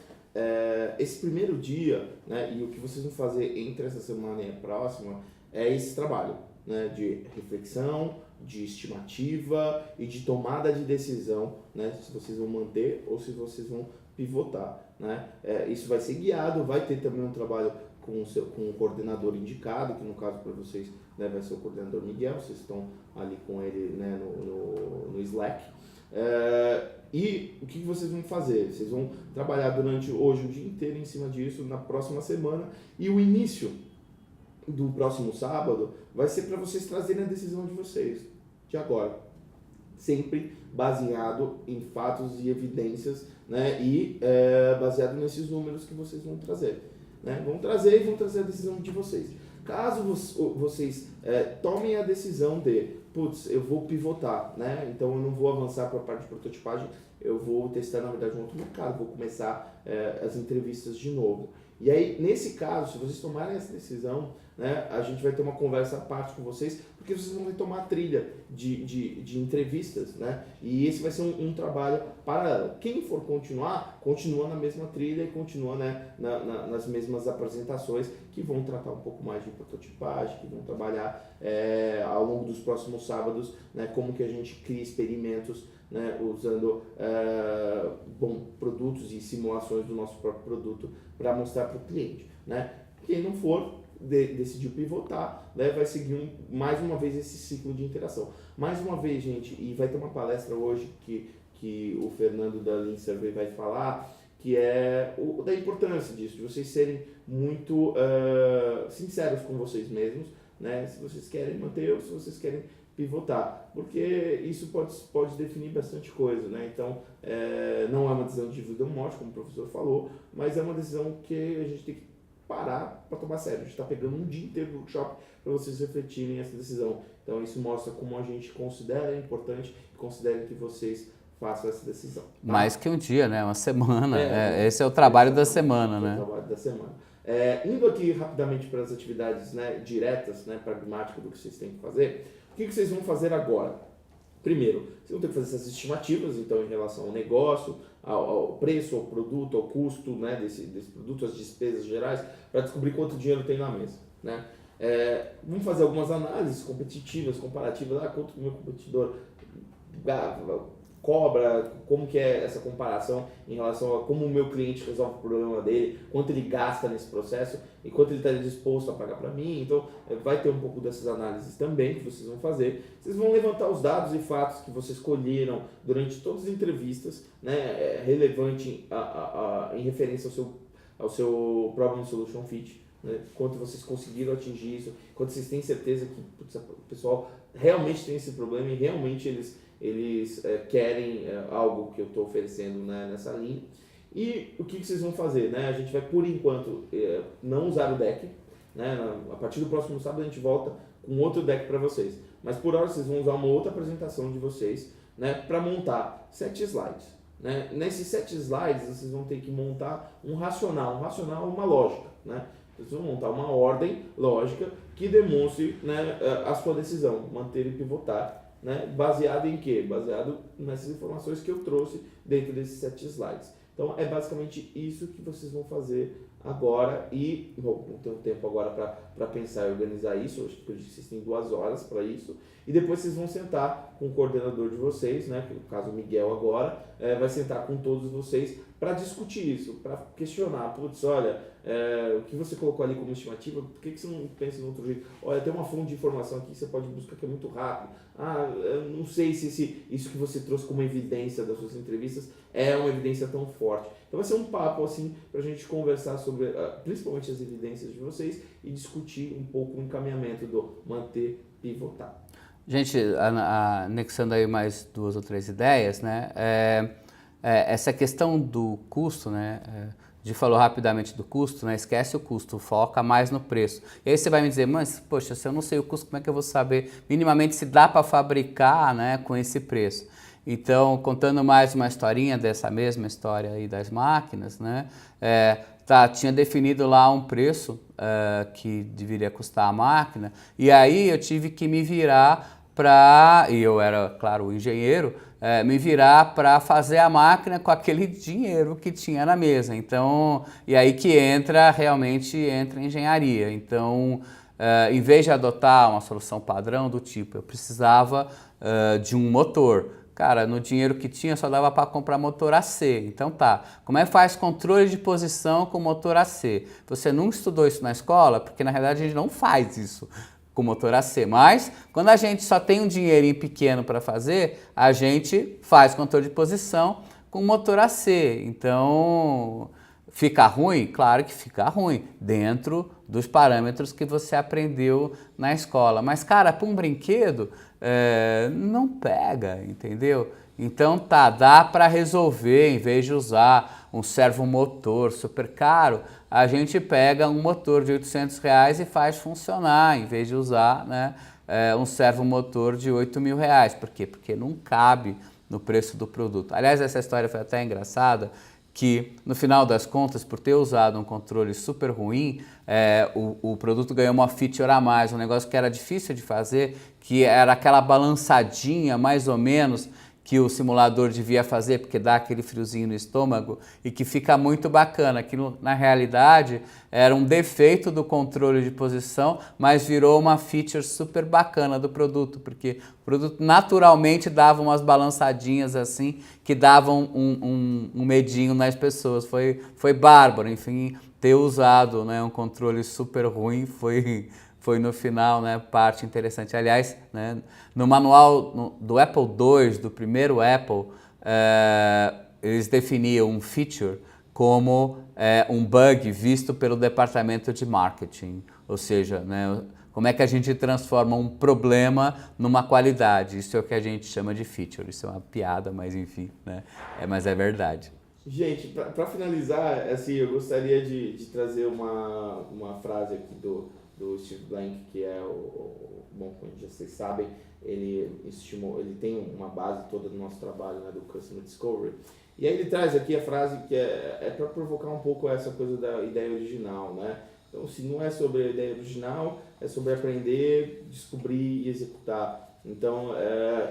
esse primeiro dia, né, e o que vocês vão fazer entre essa semana e a próxima, é esse trabalho, né, de reflexão, de estimativa e de tomada de decisão, né, se vocês vão manter ou se vocês vão pivotar, né. Isso vai ser guiado, vai ter também um trabalho com o coordenador indicado, que no caso para vocês, né, vai ser o coordenador Miguel, vocês estão ali com ele, né, no Slack. E o que vocês vão fazer? Vocês vão trabalhar durante hoje o dia inteiro em cima disso, na próxima semana, e o início do próximo sábado vai ser para vocês trazerem a decisão de vocês, de agora. Sempre baseado em fatos e evidências, né, e baseado nesses números que vocês vão trazer. Né? Vão trazer a decisão de vocês. Caso vocês tomem a decisão de, putz, eu vou pivotar, né? Então eu não vou avançar para a parte de prototipagem, eu vou testar, na verdade, um outro mercado, vou começar as entrevistas de novo. E aí, nesse caso, se vocês tomarem essa decisão, né, a gente vai ter uma conversa à parte com vocês, porque vocês vão tomar a trilha de entrevistas, né? E esse vai ser um trabalho para quem for continuar, continua na mesma trilha e continua, né, nas mesmas apresentações que vão tratar um pouco mais de prototipagem, que vão trabalhar ao longo dos próximos sábados, né, como que a gente cria experimentos, né, usando produtos e simulações do nosso próprio produto para mostrar para o cliente, né? Quem não for decidiu pivotar, né, vai seguir mais uma vez esse ciclo de interação. Mais uma vez, gente, e vai ter uma palestra hoje que o Fernando da Lean Survey vai falar, que é da importância disso, de vocês serem muito sinceros com vocês mesmos, né, se vocês querem manter ou se vocês querem pivotar, porque isso pode definir bastante coisa, né? Então, não é uma decisão de vida ou morte, como o professor falou, mas é uma decisão que a gente tem que parar para tomar sério. A gente está pegando um dia inteiro do workshop para vocês refletirem essa decisão. Então, isso mostra como a gente considera importante e considera que vocês façam essa decisão. Tá? Mais que um dia, né? Uma semana. Esse é o trabalho da semana, né? É o trabalho da semana. Indo aqui rapidamente para as atividades, né, diretas, né, pragmáticas do que vocês têm que fazer, o que vocês vão fazer agora? Primeiro, vocês vão ter que fazer essas estimativas, então, em relação ao negócio, ao preço, ao produto, ao custo, né, desse produto, as despesas gerais, para descobrir quanto dinheiro tem na mesa, né? Vamos fazer algumas análises competitivas, comparativas, quanto o meu competidor cobra, como que é essa comparação em relação a como o meu cliente resolve o problema dele, quanto ele gasta nesse processo e quanto ele está disposto a pagar para mim. Então, vai ter um pouco dessas análises também que vocês vão fazer. Vocês vão levantar os dados e fatos que vocês colheram durante todas as entrevistas, né, relevante em referência ao seu Problem Solution Fit, né, quanto vocês conseguiram atingir isso, quanto vocês têm certeza que o pessoal realmente tem esse problema e realmente eles querem algo que eu estou oferecendo, né, nessa linha. E o que vocês vão fazer? Né? A gente vai, por enquanto, não usar o deck. Né? A partir do próximo sábado a gente volta com outro deck para vocês. Mas por hora vocês vão usar uma outra apresentação de vocês, né, para montar 7 slides. Né? Nesses 7 slides vocês vão ter que montar um racional uma lógica. Né? Vocês vão montar uma ordem lógica que demonstre, né, a sua decisão, manter e pivotar. Né? Baseado em quê? Baseado nessas informações que eu trouxe dentro desses 7 slides. Então, é basicamente isso que vocês vão fazer agora e vou ter um tempo agora para pensar e organizar isso. Eu acho que vocês têm 2 horas para isso. E depois vocês vão sentar com o coordenador de vocês, né, que no caso o Miguel agora, vai sentar com todos vocês para discutir isso, para questionar. Putz, olha, o que você colocou ali como estimativa, por que você não pensa em outro jeito? Olha, tem uma fonte de informação aqui que você pode buscar que é muito rápido. Eu não sei se isso que você trouxe como evidência das suas entrevistas é uma evidência tão forte. Então vai ser um papo assim para a gente conversar sobre principalmente as evidências de vocês e discutir um pouco o encaminhamento do manter, pivotar. Gente, anexando aí mais 2 ou 3 ideias, né? Essa questão do custo, né? De falou rapidamente do custo, né? Esquece o custo, foca mais no preço. E aí você vai me dizer, mas poxa, se eu não sei o custo, como é que eu vou saber minimamente se dá para fabricar, né, com esse preço? Então, contando mais uma historinha dessa mesma história aí das máquinas, né? Tinha definido lá um preço que deveria custar a máquina, e aí eu tive que me virar e eu era, claro, o engenheiro, me virar para fazer a máquina com aquele dinheiro que tinha na mesa. Então, e aí que realmente entra a engenharia. Então, em vez de adotar uma solução padrão do tipo, eu precisava de um motor. Cara, no dinheiro que tinha só dava para comprar motor AC. Então tá, como é que faz controle de posição com motor AC? Você não estudou isso na escola? Porque na realidade a gente não faz isso com motor AC, mas quando a gente só tem um dinheirinho pequeno para fazer, a gente faz controle de posição com motor AC. Então, fica ruim? Claro que fica ruim, dentro dos parâmetros que você aprendeu na escola. Mas, cara, para um brinquedo, não pega, entendeu? Então dá para resolver, em vez de usar um servomotor super caro, a gente pega um motor de R$800 e faz funcionar, em vez de usar, né, um servomotor de R$8.000. Por quê? Porque não cabe no preço do produto. Aliás, essa história foi até engraçada, que no final das contas, por ter usado um controle super ruim, o produto ganhou uma feature a mais, um negócio que era difícil de fazer, que era aquela balançadinha mais ou menos que o simulador devia fazer, porque dá aquele friozinho no estômago e que fica muito bacana, que na realidade era um defeito do controle de posição, mas virou uma feature super bacana do produto, porque o produto naturalmente dava umas balançadinhas assim, que davam um medinho nas pessoas. Foi bárbaro, enfim, ter usado, né, um controle super ruim foi no final, né, parte interessante. Aliás, né, no manual do Apple II, do primeiro Apple, eles definiam um feature como um bug visto pelo departamento de marketing. Ou seja, né, como é que a gente transforma um problema numa qualidade. Isso é o que a gente chama de feature. Isso é uma piada, mas enfim, né, mas é verdade. Gente, para finalizar, assim, eu gostaria de trazer uma frase aqui do Steve Blank, que é bom, como vocês sabem, ele tem uma base toda do nosso trabalho, né, do Customer Discovery. E aí ele traz aqui a frase que é para provocar um pouco essa coisa da ideia original, né? Então, se não é sobre a ideia original, é sobre aprender, descobrir e executar. Então,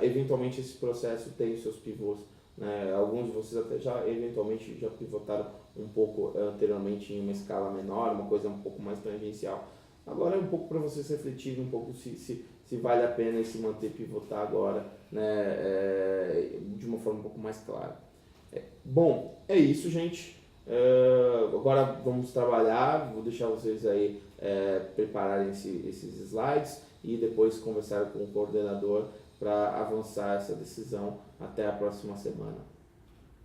eventualmente esse processo tem os seus pivôs, né? Alguns de vocês até eventualmente já pivotaram um pouco anteriormente em uma escala menor, uma coisa um pouco mais tangencial. Agora é um pouco para vocês refletirem um pouco se vale a pena se manter pivotar agora, né, de uma forma um pouco mais clara. Bom, é isso, gente. Agora vamos trabalhar, vou deixar vocês aí prepararem esses slides e depois conversar com o coordenador para avançar essa decisão até a próxima semana.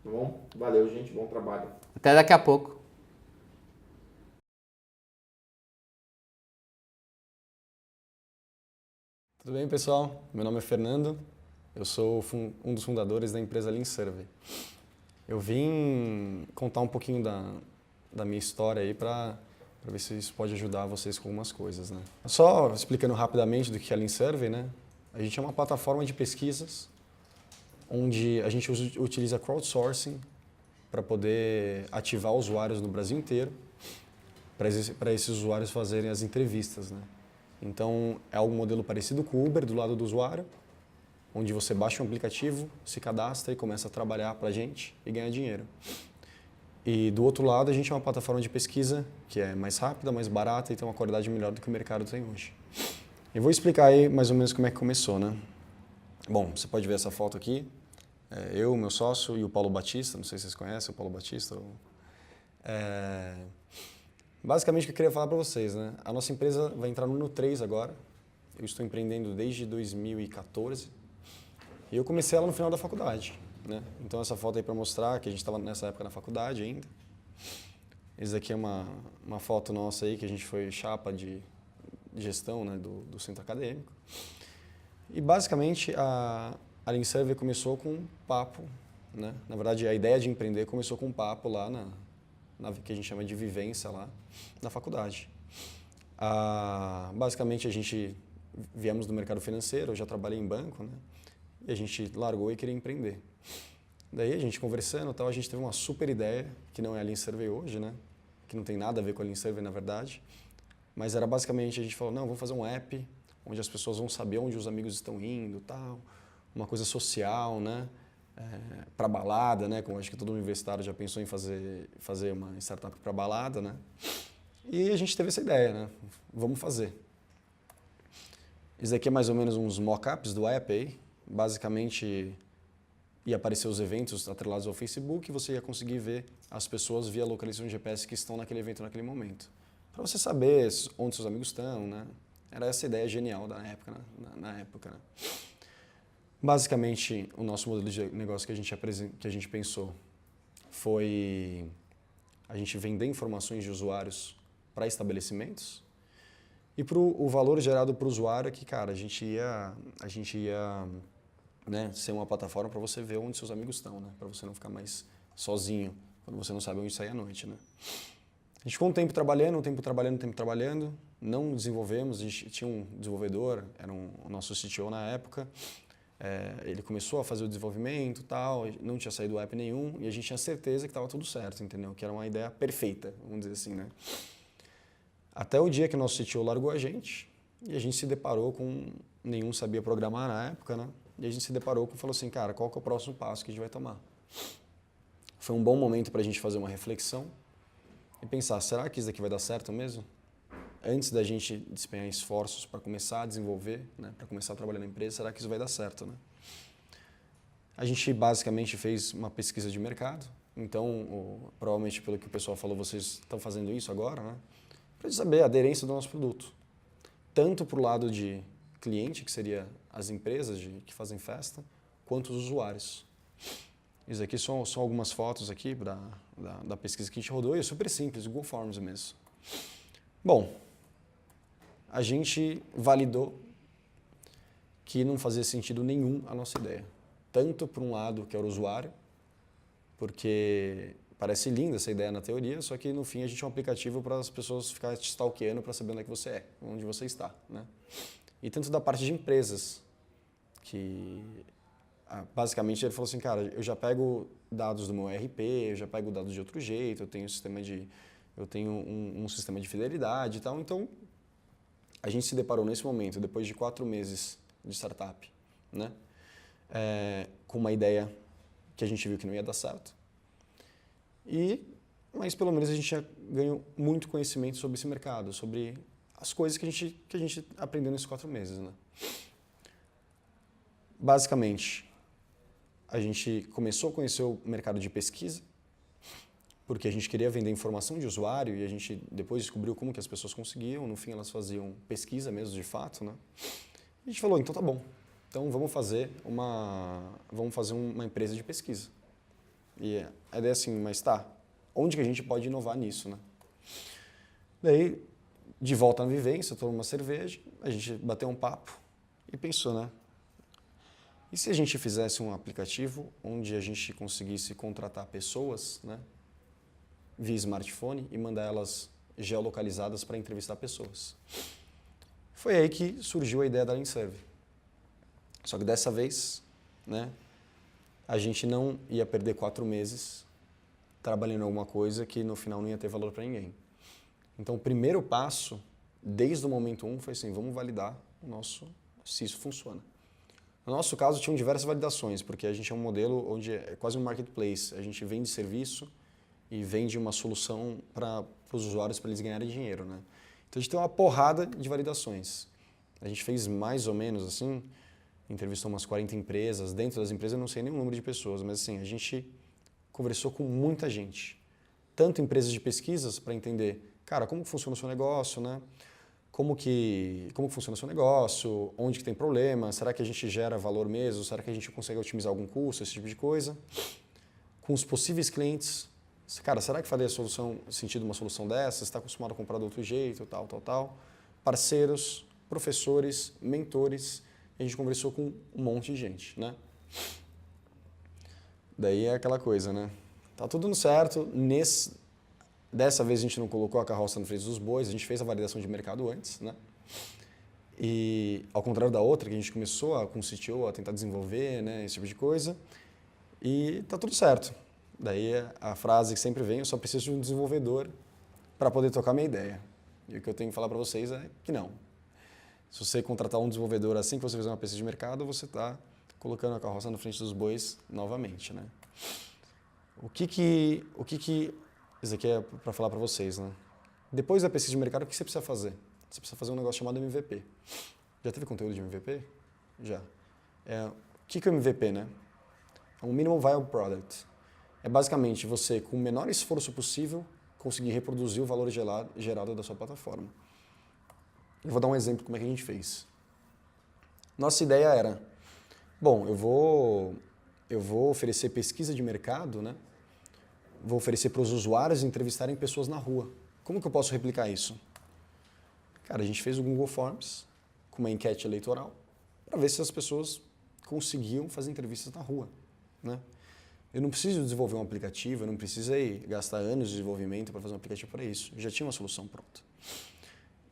Tá bom? Valeu, gente. Bom trabalho. Até daqui a pouco. Tudo bem, pessoal? Meu nome é Fernando, eu sou um dos fundadores da empresa Lean Survey. Eu vim contar um pouquinho da minha história aí para ver se isso pode ajudar vocês com algumas coisas, né? Só explicando rapidamente do que é Lean Survey, né? A gente é uma plataforma de pesquisas onde a gente utiliza crowdsourcing para poder ativar usuários no Brasil inteiro, para esses usuários fazerem as entrevistas, né? Então, é algo modelo parecido com o Uber do lado do usuário, onde você baixa um aplicativo, se cadastra e começa a trabalhar para a gente e ganha dinheiro. E do outro lado, a gente é uma plataforma de pesquisa que é mais rápida, mais barata e tem uma qualidade melhor do que o mercado tem hoje. Eu vou explicar aí mais ou menos como é que começou, né? Bom, você pode ver essa foto aqui. Eu, meu sócio e o Paulo Batista, não sei se vocês conhecem o Paulo Batista. Basicamente, o que eu queria falar para vocês, né? A nossa empresa vai entrar no ano 3 agora. Eu estou empreendendo desde 2014 e eu comecei ela no final da faculdade, né? Então, essa foto aí para mostrar que a gente estava nessa época na faculdade ainda. Esse aqui é uma foto nossa aí que a gente foi chapa de gestão, né, do centro acadêmico. E, basicamente, a Lean Server começou com um papo, né? Na verdade, a ideia de empreender começou com um papo lá que a gente chama de vivência lá na faculdade. Basicamente, a gente viemos do mercado financeiro, eu já trabalhei em banco, né? E a gente largou e queria empreender. Daí, a gente conversando, tal, a gente teve uma super ideia, que não é a Lean Server hoje, né? Que não tem nada a ver com a Lean Server, na verdade. Mas era basicamente, a gente falou, não, vamos fazer um app onde as pessoas vão saber onde os amigos estão indo, tal, uma coisa social, né? Para balada, né? Como acho que todo universitário já pensou em fazer uma startup para balada, né? E a gente teve essa ideia, né? Vamos fazer. Isso aqui é mais ou menos uns mock-ups do app aí. Basicamente, ia aparecer os eventos atrelados ao Facebook e você ia conseguir ver as pessoas via localização de GPS que estão naquele evento naquele momento. Para você saber onde seus amigos estão, né? Era essa ideia genial da época, né? Na época, né? Basicamente, o nosso modelo de negócio que a gente pensou foi a gente vender informações de usuários para estabelecimentos e o valor gerado para o usuário é que, cara, a gente ia né, ser uma plataforma para você ver onde seus amigos estão, né? Para você não ficar mais sozinho quando você não sabe onde sair à noite, né? A gente ficou um tempo trabalhando, não desenvolvemos, a gente tinha um desenvolvedor, era o nosso CTO na época. Ele começou a fazer o desenvolvimento e tal, não tinha saído app nenhum e a gente tinha certeza que estava tudo certo, entendeu? Que era uma ideia perfeita, vamos dizer assim, né? Até o dia que o nosso CTO largou a gente e a gente se deparou com... Nenhum sabia programar na época, né? E a gente se deparou com e falou assim, cara, qual que é o próximo passo que a gente vai tomar? Foi um bom momento para a gente fazer uma reflexão e pensar, será que isso daqui vai dar certo mesmo? Antes da gente despenhar esforços para começar a desenvolver, né, para começar a trabalhar na empresa, será que isso vai dar certo, né? A gente basicamente fez uma pesquisa de mercado, então, provavelmente pelo que o pessoal falou, vocês estão fazendo isso agora, né? Para saber a aderência do nosso produto. Tanto para o lado de cliente, que seria as empresas que fazem festa, quanto os usuários. Isso aqui são algumas fotos aqui da pesquisa que a gente rodou, e é super simples, Google Forms mesmo. Bom, a gente validou que não fazia sentido nenhum a nossa ideia. Tanto por um lado, que era o usuário, porque parece linda essa ideia na teoria, só que no fim a gente é um aplicativo para as pessoas ficarem te stalkeando para saber onde é que você é, onde você está, né? E tanto da parte de empresas, que basicamente ele falou assim, cara, eu já pego dados do meu ERP, eu já pego dados de outro jeito, eu tenho um sistema de fidelidade e tal. Então, a gente se deparou nesse momento, depois de 4 meses de startup, né? Com uma ideia que a gente viu que não ia dar certo. Mas pelo menos a gente já ganhou muito conhecimento sobre esse mercado, sobre as coisas que a gente aprendeu nesses 4 meses, né? Basicamente, a gente começou a conhecer o mercado de pesquisa, porque a gente queria vender informação de usuário e a gente depois descobriu como que as pessoas conseguiam. No fim, elas faziam pesquisa mesmo, de fato, né? E a gente falou, então tá bom. Então vamos fazer uma empresa de pesquisa. E a ideia é assim, mas tá, onde que a gente pode inovar nisso, né? Daí, de volta na vivência, tomou uma cerveja, a gente bateu um papo e pensou, né? E se a gente fizesse um aplicativo onde a gente conseguisse contratar pessoas, né, via smartphone e mandar elas geolocalizadas para entrevistar pessoas? Foi aí que surgiu a ideia da Lean Server. Só que dessa vez, né, a gente não ia perder 4 meses trabalhando em alguma coisa que no final não ia ter valor para ninguém. Então, o primeiro passo, desde o momento 1, foi assim, vamos validar se isso funciona. No nosso caso, tinham diversas validações, porque a gente é um modelo onde é quase um marketplace. A gente vende serviço e vende uma solução para os usuários para eles ganharem dinheiro, né? Então a gente tem uma porrada de validações. A gente fez mais ou menos assim, entrevistou umas 40 empresas. Dentro das empresas eu não sei nem o número de pessoas, mas assim, a gente conversou com muita gente. Tanto empresas de pesquisas para entender, cara, como funciona o seu negócio, né? Como funciona o seu negócio, onde que tem problema, será que a gente gera valor mesmo, será que a gente consegue otimizar algum custo, esse tipo de coisa. Com os possíveis clientes, cara, será que faria sentido uma solução dessa? Você está acostumado a comprar de outro jeito, tal, tal, tal. Parceiros, professores, mentores, a gente conversou com um monte de gente, né? Daí é aquela coisa, né? Tá tudo dando certo, dessa vez a gente não colocou a carroça na frente dos bois, a gente fez a validação de mercado antes, né? E ao contrário da outra, que a gente começou com o CTO a tentar desenvolver, né, esse tipo de coisa, e tá tudo certo. Daí a frase que sempre vem, eu só preciso de um desenvolvedor para poder tocar minha ideia. E o que eu tenho que falar para vocês é que não. Se você contratar um desenvolvedor assim que você fizer uma pesquisa de mercado, você está colocando a carroça na frente dos bois novamente, né? Isso aqui é para falar para vocês, né? Depois da pesquisa de mercado, o que você precisa fazer? Você precisa fazer um negócio chamado MVP. Já teve conteúdo de MVP? Já. O que é o MVP, né? É um Minimum Viable Product. É basicamente você, com o menor esforço possível, conseguir reproduzir o valor gerado da sua plataforma. Eu vou dar um exemplo de como é que a gente fez. Nossa ideia era, bom, eu vou oferecer pesquisa de mercado, né? Vou oferecer para os usuários entrevistarem pessoas na rua. Como que eu posso replicar isso? Cara, a gente fez o Google Forms com uma enquete eleitoral para ver se as pessoas conseguiam fazer entrevistas na rua, né? Eu não preciso desenvolver um aplicativo, eu não precisei gastar anos de desenvolvimento para fazer um aplicativo para isso. Eu já tinha uma solução pronta.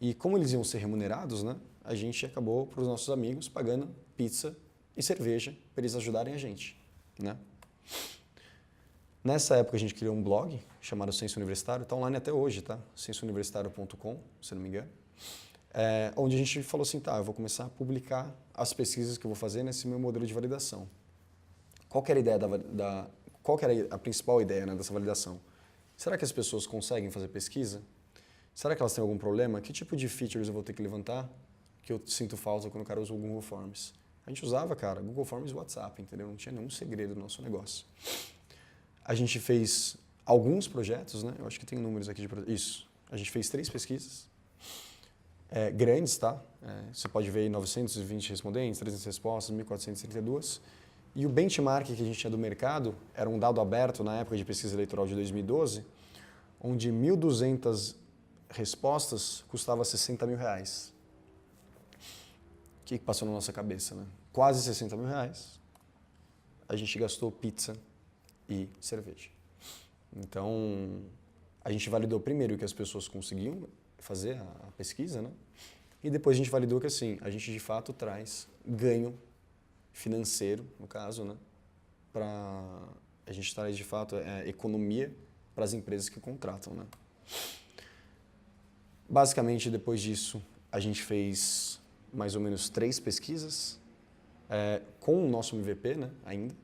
E como eles iam ser remunerados, né, a gente acabou, para os nossos amigos, pagando pizza e cerveja para eles ajudarem a gente, né? Nessa época a gente criou um blog chamado Censo Universitário, está online até hoje, tá? censouniversitario.com, se não me engano. Onde a gente falou assim, tá, eu vou começar a publicar as pesquisas que eu vou fazer nesse meu modelo de validação. Qual que era a ideia qual que era a principal ideia, né, dessa validação? Será que as pessoas conseguem fazer pesquisa? Será que elas têm algum problema? Que tipo de features eu vou ter que levantar que eu sinto falta quando o cara usa o Google Forms? A gente usava, cara, Google Forms e WhatsApp, entendeu? Não tinha nenhum segredo no nosso negócio. A gente fez alguns projetos, né? Eu acho que tem números aqui de projetos. Isso. A gente fez 3 pesquisas. Grandes, tá? Você pode ver aí 920 respondentes, 300 respostas, 1.432. E o benchmark que a gente tinha do mercado era um dado aberto na época de pesquisa eleitoral de 2012, onde 1.200 respostas custava R$60 mil. O que passou na nossa cabeça, né? Quase R$60 mil. A gente gastou pizza e cerveja. Então, a gente validou primeiro que as pessoas conseguiam fazer a pesquisa, né? E depois a gente validou que, assim, a gente de fato traz ganho financeiro, no caso, né? A gente traz de fato economia para as empresas que contratam, né? Basicamente, depois disso, a gente fez mais ou menos 3 pesquisas com o nosso MVP, né? Ainda.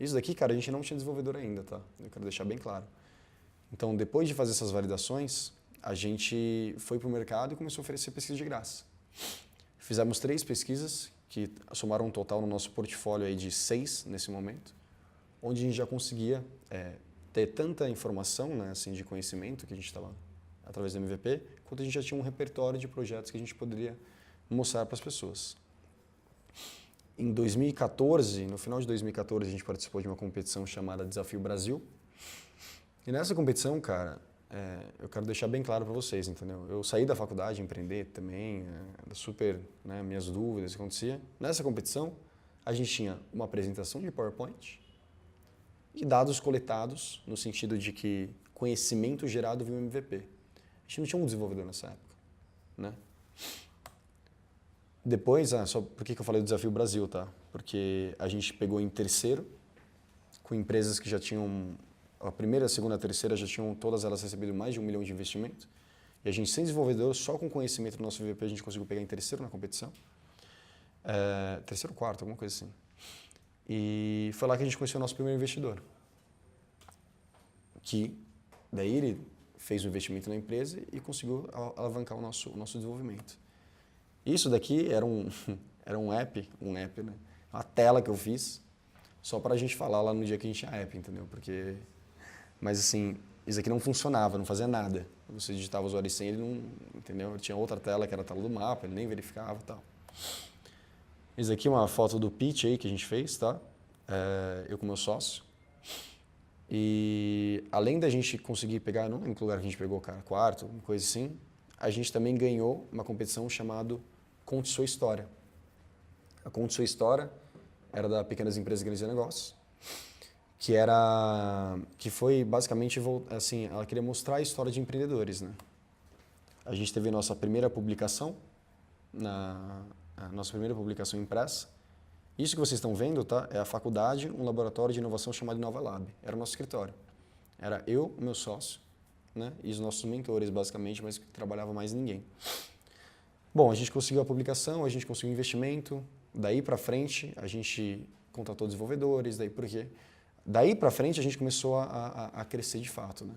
Isso daqui, cara, a gente não tinha desenvolvedor ainda, tá? Eu quero deixar bem claro. Então, depois de fazer essas validações, a gente foi para o mercado e começou a oferecer pesquisa de graça. Fizemos 3 pesquisas, que somaram um total no nosso portfólio aí de 6 nesse momento, onde a gente já conseguia ter tanta informação, né, assim, de conhecimento que a gente estava através do MVP, quanto a gente já tinha um repertório de projetos que a gente poderia mostrar para as pessoas. Em 2014, no final de 2014, a gente participou de uma competição chamada Desafio Brasil. E nessa competição, cara, eu quero deixar bem claro para vocês, entendeu? Eu saí da faculdade, empreender também, super, né, minhas dúvidas, o que acontecia. Nessa competição, a gente tinha uma apresentação de PowerPoint e dados coletados, no sentido de que conhecimento gerado via um MVP. A gente não tinha um desenvolvedor nessa época, né? Depois, só por que eu falei do Desafio Brasil, tá? Porque a gente pegou em terceiro, com empresas que já tinham, a primeira, a segunda, a terceira, já tinham todas elas recebido mais de 1 milhão de investimento. E a gente, sem desenvolvedor, só com conhecimento do nosso MVP, a gente conseguiu pegar em terceiro na competição. Terceiro, quarto, alguma coisa assim. E foi lá que a gente conheceu o nosso primeiro investidor, que Daí ele fez um investimento na empresa e conseguiu alavancar o nosso desenvolvimento. Isso daqui era um app, né? Uma tela que eu fiz só para a gente falar lá no dia que a gente tinha app, entendeu? Mas assim, isso aqui não funcionava, não fazia nada. Você digitava o usuário e senha, ele não, entendeu? Tinha outra tela que era a tela do mapa, ele nem verificava e tal. Isso aqui é uma foto do pitch aí que a gente fez, tá? Eu com meu sócio. E além da gente conseguir pegar, não lembro que lugar que a gente pegou, cara, quarto, uma coisa assim, a gente também ganhou uma competição chamada Conte Sua História. A Conte Sua História era da Pequenas Empresas e Grandes Negócios, que foi basicamente, assim, ela queria mostrar a história de empreendedores, né? A gente teve nossa primeira publicação, a nossa primeira publicação impressa. Isso que vocês estão vendo, tá? É a faculdade, um laboratório de inovação chamado Inova Lab. Era o nosso escritório. Era eu, meu sócio, né? E os nossos mentores, basicamente, mas que trabalhava mais ninguém. Bom, a gente conseguiu a publicação, a gente conseguiu investimento. Daí para frente, a gente contratou desenvolvedores. Daí para frente, a gente começou a crescer de fato, né?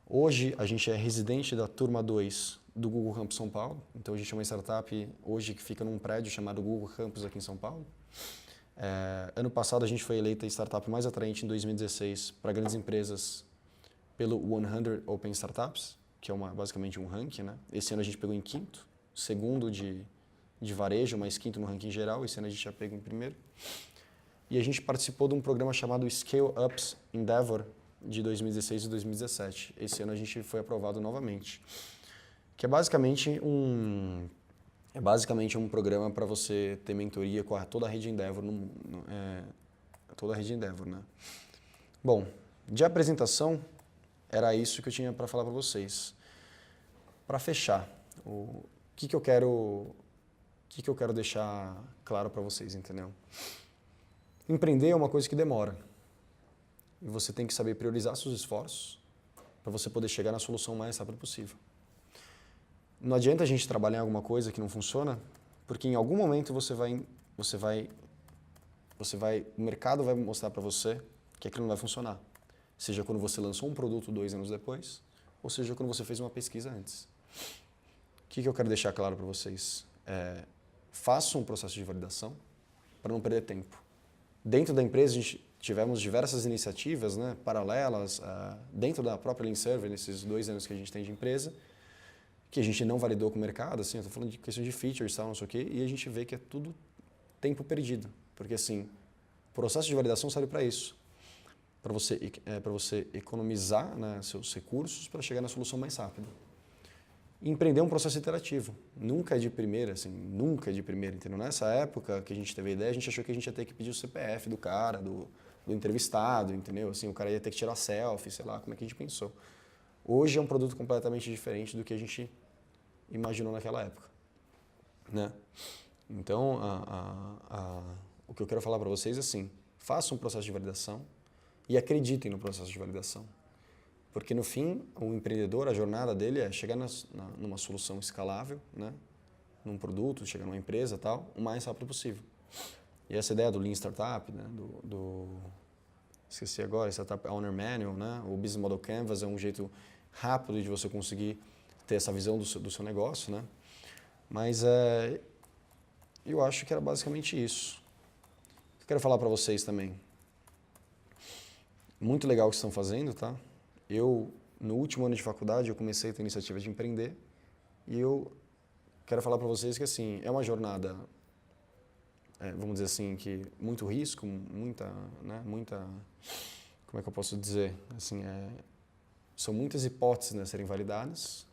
Hoje, a gente é residente da turma 2 do Google Campus São Paulo. Então, a gente é uma startup hoje que fica num prédio chamado Google Campus aqui em São Paulo. Ano passado, a gente foi eleita a startup mais atraente em 2016 para grandes empresas pelo 100 Open Startups, que é basicamente um ranking, né? Esse ano a gente pegou em quinto, segundo de varejo, mas quinto no ranking geral. Esse ano a gente já pegou em primeiro. E a gente participou de um programa chamado Scale Ups Endeavor de 2016 e 2017. Esse ano a gente foi aprovado novamente. Que é basicamente um programa para você ter mentoria com toda a rede Endeavor, toda a rede Endeavor, né? Bom, de apresentação, era isso que eu tinha para falar para vocês. Para fechar, o que eu quero deixar claro para vocês, entendeu? Empreender é uma coisa que demora. E você tem que saber priorizar seus esforços para você poder chegar na solução o mais rápido possível. Não adianta a gente trabalhar em alguma coisa que não funciona, porque em algum momento o mercado vai mostrar para você que aquilo não vai funcionar. Seja quando você lançou um produto 2 anos depois, ou seja quando você fez uma pesquisa antes. O que eu quero deixar claro para vocês? Façam um processo de validação para não perder tempo. Dentro da empresa, a gente tivemos diversas iniciativas, né, paralelas, dentro da própria Leanserver, nesses 2 anos que a gente tem de empresa, que a gente não validou com o mercado, assim, eu estou falando de questão de features e tal, não sei o quê, e a gente vê que é tudo tempo perdido. Porque, assim, o processo de validação serve para isso. Para você economizar, né, seus recursos para chegar na solução mais rápido. Empreender é um processo iterativo. Nunca é de primeira, assim, nunca é de primeira, entendeu? Nessa época que a gente teve a ideia, a gente achou que a gente ia ter que pedir o CPF do cara, do entrevistado, entendeu? Assim, o cara ia ter que tirar selfie, sei lá, como é que a gente pensou. Hoje é um produto completamente diferente do que a gente imaginou naquela época, né? Então, o que eu quero falar para vocês é assim, façam um processo de validação e acreditem no processo de validação. Porque no fim, o empreendedor, a jornada dele é chegar numa solução escalável, né? Num produto, chegar numa empresa tal, o mais rápido possível. E essa ideia do Lean Startup, né? Esqueci agora, Startup Owner Manual, né? O Business Model Canvas é um jeito rápido de você conseguir ter essa visão do seu negócio, né? Mas eu acho que era basicamente isso. Eu quero falar para vocês também. Muito legal o que estão fazendo, tá? No último ano de faculdade, eu comecei a ter iniciativa de empreender e eu quero falar para vocês que, assim, é uma jornada, vamos dizer assim, que muito risco, muita, como é que eu posso dizer? Assim, são muitas hipóteses, né, a serem validadas,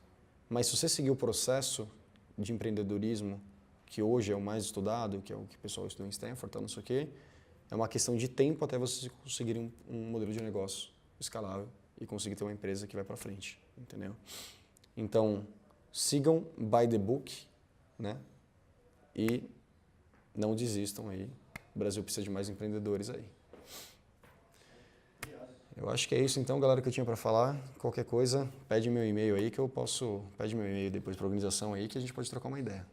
mas se você seguir o processo de empreendedorismo, que hoje é o mais estudado, que é o que o pessoal estuda em Stanford, tal, não sei o quê, é uma questão de tempo até vocês conseguirem um modelo de negócio escalável e conseguir ter uma empresa que vai para frente, entendeu? Então, sigam by the book, né? E não desistam aí. O Brasil precisa de mais empreendedores aí. Eu acho que é isso então, galera, que eu tinha para falar. Qualquer coisa, pede meu e-mail aí que eu posso... Pede meu e-mail depois para a organização aí que a gente pode trocar uma ideia.